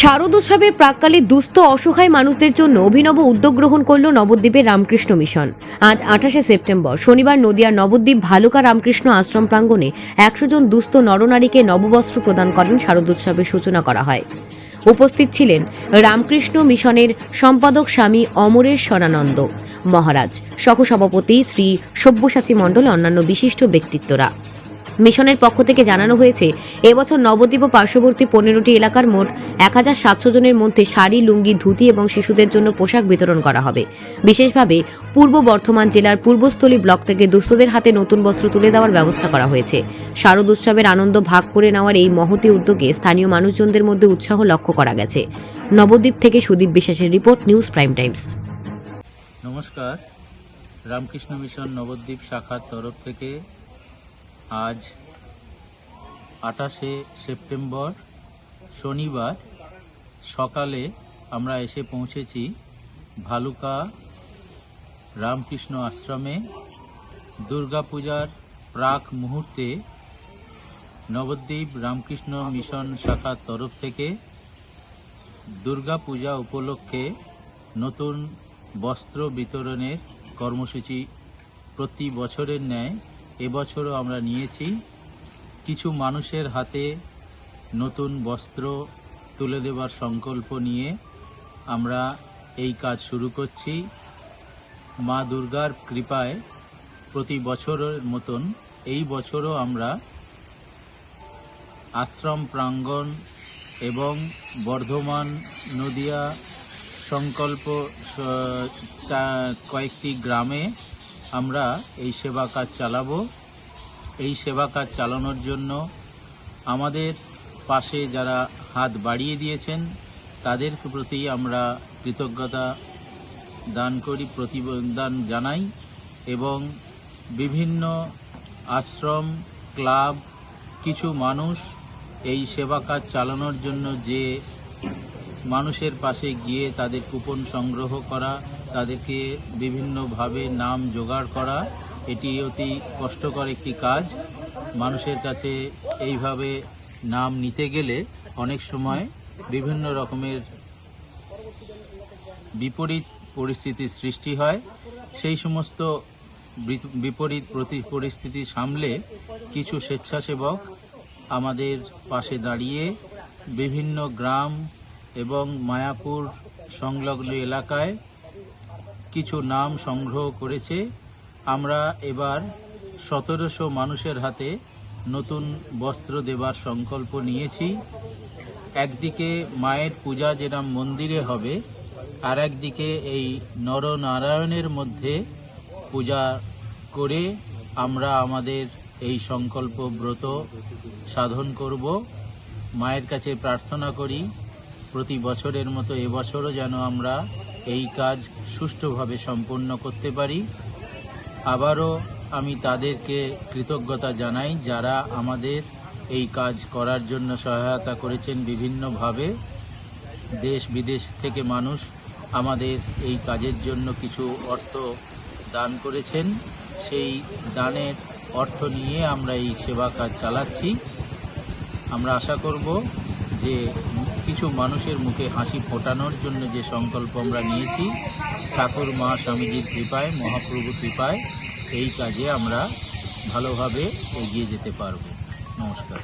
শারদোৎসবের প্রাক্কালে দুস্থ অসহায় মানুষদের জন্য অভিনব উদ্যোগ গ্রহণ করল নবদ্বীপের রামকৃষ্ণ মিশন। আজ 28শে সেপ্টেম্বর শনিবার নদিয়ার নবদ্বীপ ভালুকা রামকৃষ্ণ আশ্রম প্রাঙ্গণে 100 জন দুস্থ নরনারীকে নববস্ত্র প্রদান করেন। শারদোৎসবের সূচনা করা হয়। উপস্থিত ছিলেন রামকৃষ্ণ মিশনের সম্পাদক স্বামী অমরেশ্বরানন্দ মহারাজ, সহসভাপতি শ্রী সব্যসাচী মণ্ডল, অন্যান্য বিশিষ্ট ব্যক্তিত্বরা। মিশনের পক্ষ থেকে জানানো হয়েছে, এবছর নবদ্বীপ ও পার্শ্ববর্তী 15টি এলাকার মোট 1700 জনের মধ্যে শাড়ি, লুঙ্গি, ধুতি এবং শিশুদের জন্য পোশাক বিতরণ করা হবে। বিশেষভাবে পূর্ব বর্ধমান জেলার পূর্বস্থলী ব্লক থেকে দুস্থদের হাতে নতুন বস্ত্র তুলে দেওয়ার ব্যবস্থা করা হয়েছে। শারদ উৎসবের আনন্দ ভাগ করে নেওয়ার এই মহতী উদ্যোগে স্থানীয় মানুষজনদের মধ্যে উৎসাহ লক্ষ্য করা গেছে। নবদ্বীপ থেকে সুদীপ বিশ্বাসের রিপোর্ট, নিউজ প্রাইম টাইমস। নমস্কার, রামকৃষ্ণ মিশন নবদ্বীপ শাখার তরফ থেকে আজ 28শে সেপ্টেম্বর শনিবার সকালে আমরা এসে পৌঁছেছি ভালুকা রামকৃষ্ণ আশ্রমে। দুর্গাপূজার প্রাক মুহূর্তে নবদ্বীপ রামকৃষ্ণ মিশন শাখার তরফ থেকে দুর্গাপূজা উপলক্ষে নতুন বস্ত্র বিতরণের কর্মসূচি প্রতি বছরের ন্যায় এবছরও আমরা নিয়েছি। কিছু মানুষের হাতে নতুন বস্ত্র তুলে দেওয়ার সংকল্প নিয়ে আমরা এই কাজ শুরু করছি। মা দুর্গার কৃপায় প্রতি বছরের মতন এই বছরও আমরা আশ্রম প্রাঙ্গণ এবং বর্ধমান, নদিয়া সংকল্প কয়েকটি গ্রামে আমরা এই সেবা কাজ চালাবো। এই সেবা কাজ চালানোর জন্য আমাদের পাশে যারা হাত বাড়িয়ে দিয়েছেন তাদের প্রতি আমরা কৃতজ্ঞতা প্রতিদান জানাই এবং বিভিন্ন আশ্রম, ক্লাব, কিছু মানুষ এই সেবা কাজ চালানোর জন্য যে মানুষের পাশে গিয়ে তাদের কুপন সংগ্রহ করা, তাদেরকে বিভিন্নভাবে নাম জোগাড় করা, এটি অতি কষ্টকর একটি কাজ। মানুষের কাছে এইভাবে নাম নিতে গেলে অনেক সময় বিভিন্ন রকমের বিপরীত পরিস্থিতির সৃষ্টি হয়। সেই সমস্ত বিপরীত পরিস্থিতি সামলে কিছু স্বেচ্ছাসেবক আমাদের পাশে দাঁড়িয়ে বিভিন্ন গ্রাম এবং মায়াপুর সংলগ্ন এলাকায় কিছু নাম সংগ্রহ করেছে। আমরা এবার 1700 মানুষের হাতে নতুন বস্ত্র দেবার সংকল্প নিয়েছি। একদিকে মায়ের পূজা যেরকম মন্দিরে হবে, আর একদিকে এই নরনারায়ণের মধ্যে পূজা করে আমরা আমাদের এই সংকল্প ব্রত সাধন করব। মায়ের কাছে প্রার্থনা করি প্রতি বছরের মতো এবছরও যেন আমরা এই কাজ সুষ্ঠুভাবে সম্পন্ন করতে পারি। আবারও আমি তাদেরকে কৃতজ্ঞতা জানাই যারা আমাদের এই কাজ করার জন্য সহায়তা করেছেন বিভিন্নভাবে। দেশ বিদেশ থেকে মানুষ আমাদের এই কাজের জন্য কিছু অর্থ দান করেছেন। সেই দানের অর্থ নিয়ে আমরা এই সেবা কাজ চালাচ্ছি। আমরা আশা করব যে কিছু মানুষের মুখে হাসি ফোটানোর জন্য যে সংকল্প আমরা নিয়েছি, ঠাকুর মা স্বামীজির কৃপায়, মহাপ্রভুর কৃপায় এই কাজে আমরা ভালোভাবে এগিয়ে যেতে পারব। নমস্কার।